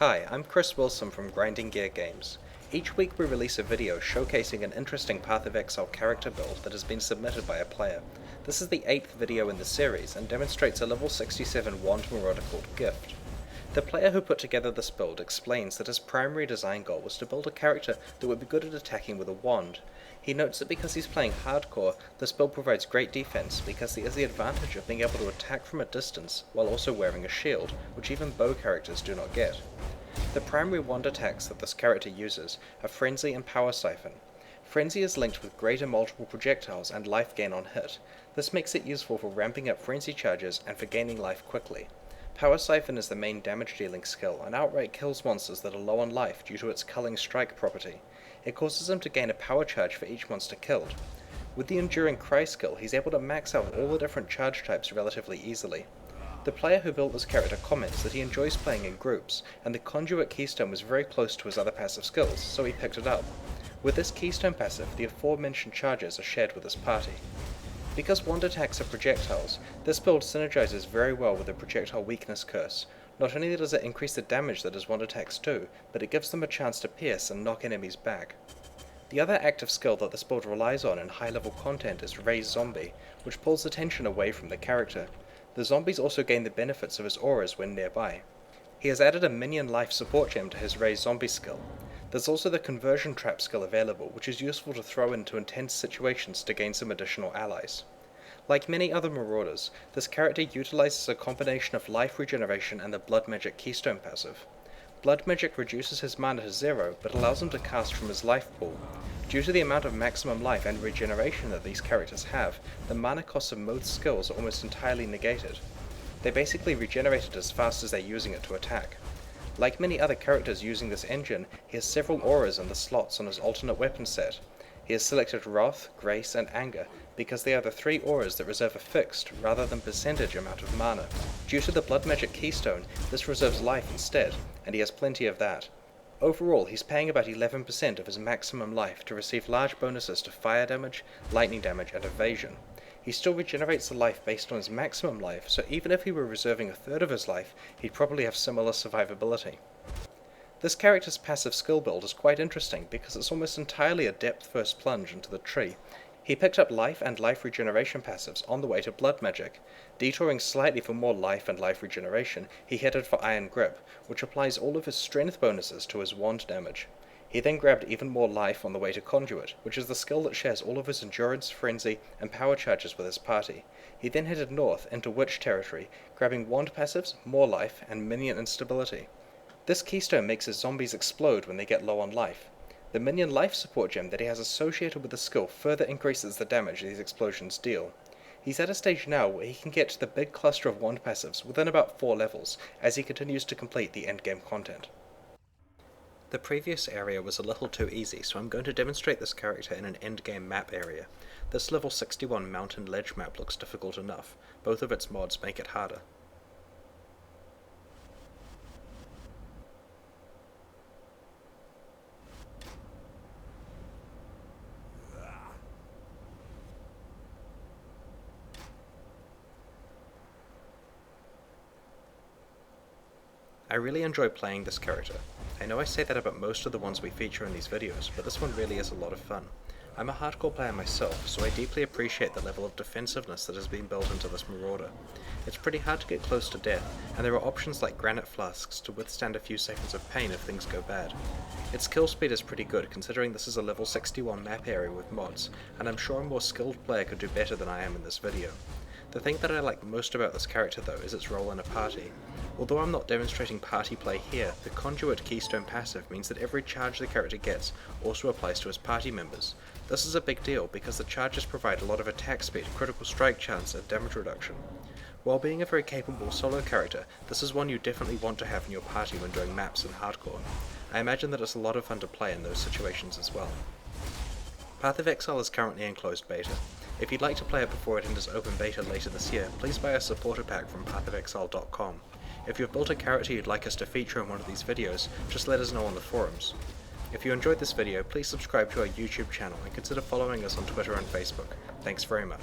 Hi, I'm Chris Wilson from Grinding Gear Games. Each week we release a video showcasing an interesting Path of Exile character build that has been submitted by a player. This is the 8th video in the series and demonstrates a level 67 wand marauder called Gift. The player who put together this build explains that his primary design goal was to build a character that would be good at attacking with a wand. He notes that because he's playing hardcore, this build provides great defense because he has the advantage of being able to attack from a distance while also wearing a shield, which even bow characters do not get. The primary wand attacks that this character uses are Frenzy and Power Siphon. Frenzy is linked with greater multiple projectiles and life gain on hit. This makes it useful for ramping up frenzy charges and for gaining life quickly. Power Siphon is the main damage dealing skill and outright kills monsters that are low on life due to its Culling Strike property. It causes him to gain a power charge for each monster killed. With the Enduring Cry skill, he's able to max out all the different charge types relatively easily. The player who built this character comments that he enjoys playing in groups, and the Conduit Keystone was very close to his other passive skills, so he picked it up. With this Keystone passive, the aforementioned charges are shared with his party. Because wand attacks are projectiles, this build synergizes very well with the Projectile Weakness Curse. Not only does it increase the damage that his wand attacks do, but it gives them a chance to pierce and knock enemies back. The other active skill that this build relies on in high-level content is Raise Zombie, which pulls attention away from the character. The zombies also gain the benefits of his auras when nearby. He has added a minion life support gem to his Raise Zombie skill. There's also the Conversion Trap skill available, which is useful to throw into intense situations to gain some additional allies. Like many other Marauders, this character utilizes a combination of life regeneration and the Blood Magic Keystone passive. Blood Magic reduces his mana to 0, but allows him to cast from his life pool. Due to the amount of maximum life and regeneration that these characters have, the mana costs of most skills are almost entirely negated. They basically regenerate it as fast as they're using it to attack. Like many other characters using this engine, he has several auras in the slots on his alternate weapon set. He has selected Wrath, Grace, and Anger because they are the 3 auras that reserve a fixed, rather than percentage amount of mana. Due to the Blood Magic Keystone, this reserves life instead, and he has plenty of that. Overall, he's paying about 11% of his maximum life to receive large bonuses to fire damage, lightning damage, and evasion. He still regenerates the life based on his maximum life, so even if he were reserving a third of his life, he'd probably have similar survivability. This character's passive skill build is quite interesting because it's almost entirely a depth first plunge into the tree. He picked up life and life regeneration passives on the way to Blood Magic. Detouring slightly for more life and life regeneration, he headed for Iron Grip, which applies all of his strength bonuses to his wand damage. He then grabbed even more life on the way to Conduit, which is the skill that shares all of his endurance, frenzy, and power charges with his party. He then headed north into Witch territory, grabbing wand passives, more life, and minion instability. This keystone makes his zombies explode when they get low on life. The minion life support gem that he has associated with the skill further increases the damage these explosions deal. He's at a stage now where he can get to the big cluster of wand passives within about 4 levels, as he continues to complete the endgame content. The previous area was a little too easy, so I'm going to demonstrate this character in an endgame map area. This level 61 mountain ledge map looks difficult enough. Both of its mods make it harder. I really enjoy playing this character. I know I say that about most of the ones we feature in these videos, but this one really is a lot of fun. I'm a hardcore player myself, so I deeply appreciate the level of defensiveness that has been built into this Marauder. It's pretty hard to get close to death, and there are options like granite flasks to withstand a few seconds of pain if things go bad. Its kill speed is pretty good considering this is a level 61 map area with mods, and I'm sure a more skilled player could do better than I am in this video. The thing that I like most about this character though is its role in a party. Although I'm not demonstrating party play here, the Conduit Keystone passive means that every charge the character gets also applies to his party members. This is a big deal because the charges provide a lot of attack speed, critical strike chance, and damage reduction. While being a very capable solo character, this is one you definitely want to have in your party when doing maps in hardcore. I imagine that it's a lot of fun to play in those situations as well. Path of Exile is currently in closed beta. If you'd like to play it before it enters open beta later this year, please buy a supporter pack from pathofexile.com. If you've built a character you'd like us to feature in one of these videos, just let us know on the forums. If you enjoyed this video, please subscribe to our YouTube channel and consider following us on Twitter and Facebook. Thanks very much.